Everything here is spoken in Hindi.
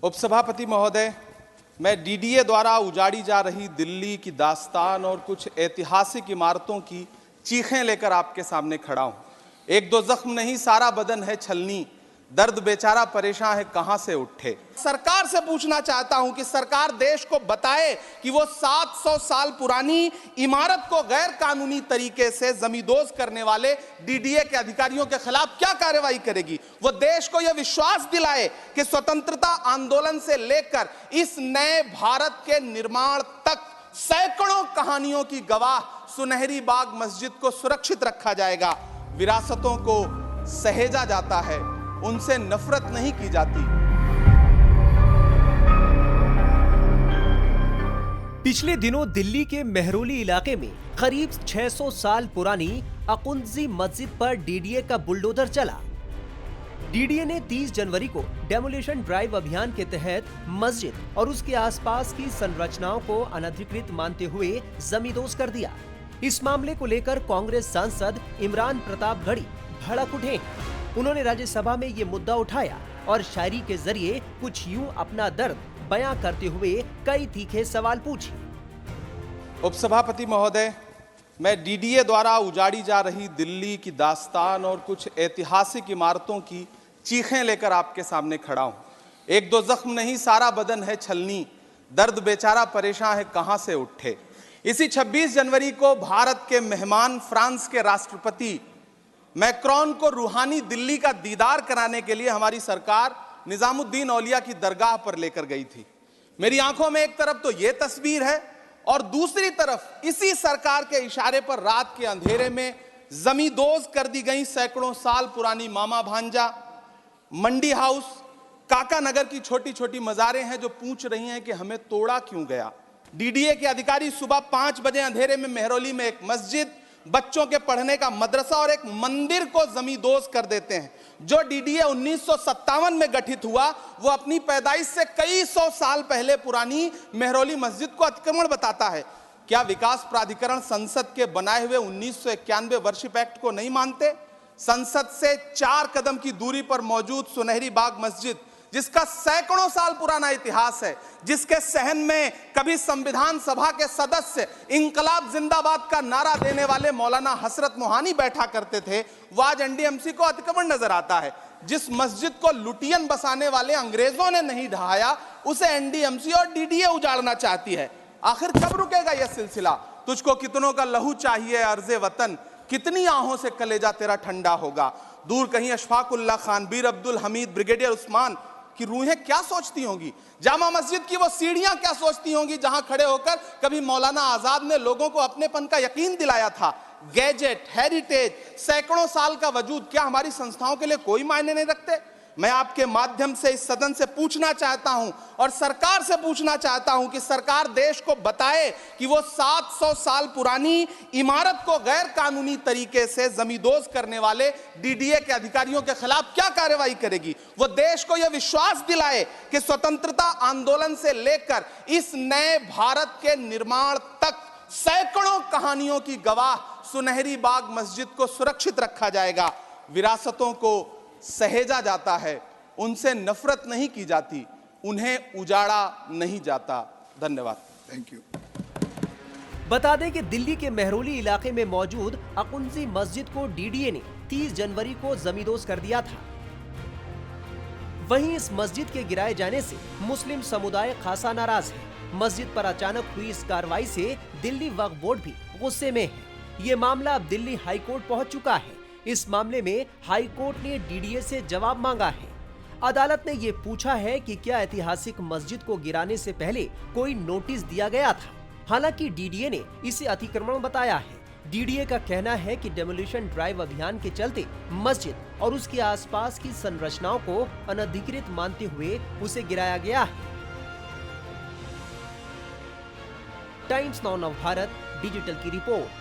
उपसभापति महोदय, मैं डीडीए द्वारा उजाड़ी जा रही दिल्ली की दास्तान और कुछ ऐतिहासिक इमारतों की चीखें लेकर आपके सामने खड़ा हूं। एक दो जख्म नहीं, सारा बदन है छलनी, दर्द बेचारा परेशान है कहां से उठे। सरकार से पूछना चाहता हूं कि सरकार देश को बताए कि वो 700 साल पुरानी इमारत को गैर कानूनी तरीके से जमींदोज करने वाले डीडीए के अधिकारियों के खिलाफ क्या कार्रवाई करेगी। वो देश को यह विश्वास दिलाए कि स्वतंत्रता आंदोलन से लेकर इस नए भारत के निर्माण तक सैकड़ों कहानियों की गवाह सुनहरी बाग मस्जिद को सुरक्षित रखा जाएगा। विरासतों को सहेजा जाता है, उनसे नफरत नहीं की जाती। पिछले दिनों दिल्ली के मेहरौली इलाके में करीब 600 साल पुरानी अकुंजी मस्जिद पर डीडीए का बुलडोजर चला। डीडीए ने 30 जनवरी को डेमोलिशन ड्राइव अभियान के तहत मस्जिद और उसके आसपास की संरचनाओं को अनधिकृत मानते हुए जमींदोज कर दिया। इस मामले को लेकर कांग्रेस सांसद इमरान प्रतापगढ़ी भड़क उठे। उन्होंने राज्यसभा में ये मुद्दा उठाया और शायरी के जरिए कुछ यूं अपना दर्द बयां करते हुए कई तीखे सवाल पूछे। उपसभापति महोदय, मैं डीडीए द्वारा उजाड़ी जा रही दिल्ली की दास्तान और कुछ ऐतिहासिक इमारतों की चीखें लेकर आपके सामने खड़ा हूं। एक दो जख्म नहीं, सारा बदन है छलनी, दर्द बेचारा परेशान है कहां से उठे। इसी 26 जनवरी को भारत के मेहमान फ्रांस के राष्ट्रपति मैक्रोन को रूहानी दिल्ली का दीदार कराने के लिए हमारी सरकार निजामुद्दीन औलिया की दरगाह पर लेकर गई थी। मेरी आंखों में एक तरफ तो यह तस्वीर है और दूसरी तरफ इसी सरकार के इशारे पर रात के अंधेरे में जमींदोज कर दी गई सैकड़ों साल पुरानी मामा भांजा, मंडी हाउस, काका नगर की छोटी छोटी मज़ारें हैं जो पूछ रही हैं कि हमें तोड़ा क्यों गया। डीडीए के अधिकारी सुबह 5 बजे अंधेरे में मेहरौली में एक मस्जिद, बच्चों के पढ़ने का मदरसा और एक मंदिर को जमींदोज कर देते हैं। जो डीडीए 1957 में गठित हुआ वो अपनी पैदाइश से कई सौ साल पहले पुरानी मेहरौली मस्जिद को अतिक्रमण बताता है। क्या विकास प्राधिकरण संसद के बनाए हुए 1991 वर्शिप एक्ट को नहीं मानते? संसद से 4 कदम की दूरी पर मौजूद सुनहरी बाग मस्जिद, जिसका सैकड़ों साल पुराना इतिहास है, जिसके सहन में कभी संविधान सभा के सदस्य इंकलाब जिंदाबाद का नारा देने वाले मौलाना हसरत मोहानी बैठा करते थे, वो आज एनडीएमसी को अतिक्रमण नजर आता है। जिस मस्जिद को लुटियन बसाने वाले अंग्रेजों ने नहीं ढहाया, उसे एनडीएमसी और डीडीए उजाड़ना चाहती है। आखिर कब रुकेगा यह सिलसिला? तुझको कितनों का लहू चाहिए अर्ज़े वतन, कितनी आहों से कलेजा तेरा ठंडा होगा। दूर कहीं अशफाकुल्ला खान, बीर अब्दुल हमीद, ब्रिगेडियर उस्मान की रूहें क्या सोचती होंगी? जामा मस्जिद की वो सीढ़ियां क्या सोचती होंगी जहां खड़े होकर कभी मौलाना आजाद ने लोगों को अपनेपन का यकीन दिलाया था। गैजेट, हेरिटेज, सैकड़ों साल का वजूद क्या हमारी संस्थाओं के लिए कोई मायने नहीं रखते? मैं आपके माध्यम से इस सदन से पूछना चाहता हूं और सरकार से पूछना चाहता हूं कि सरकार देश को बताए कि वो 700 साल पुरानी इमारत को गैर कानूनी तरीके से जमींदोज करने वाले डीडीए के अधिकारियों के खिलाफ क्या कार्रवाई करेगी। वो देश को यह विश्वास दिलाए कि स्वतंत्रता आंदोलन से लेकर इस नए भारत के निर्माण तक सैकड़ों कहानियों की गवाह सुनहरी बाग मस्जिद को सुरक्षित रखा जाएगा। विरासतों को सहेजा जाता है, उनसे नफरत नहीं की जाती, उन्हें उजाड़ा नहीं जाता। धन्यवाद। Thank you. बता दें कि दिल्ली के मेहरौली इलाके में मौजूद अकुंजी मस्जिद को डीडीए ने 30 जनवरी को जमींदोज कर दिया था। वहीं इस मस्जिद के गिराए जाने से मुस्लिम समुदाय खासा नाराज है। मस्जिद पर अचानक हुई इस कार्रवाई से दिल्ली वक्फ बोर्ड भी गुस्से में है। ये मामला अब दिल्ली हाई कोर्ट पहुंच चुका है। इस मामले में हाई कोर्ट ने डीडीए से जवाब मांगा है। अदालत ने ये पूछा है कि क्या ऐतिहासिक मस्जिद को गिराने से पहले कोई नोटिस दिया गया था। हालांकि डीडीए ने इसे अतिक्रमण बताया है। डीडीए का कहना है कि डेमोलिशन ड्राइव अभियान के चलते मस्जिद और उसके आसपास की संरचनाओं को अनधिकृत मानते हुए उसे गिराया गया है। टाइम्स नाउ नव भारत डिजिटल की रिपोर्ट।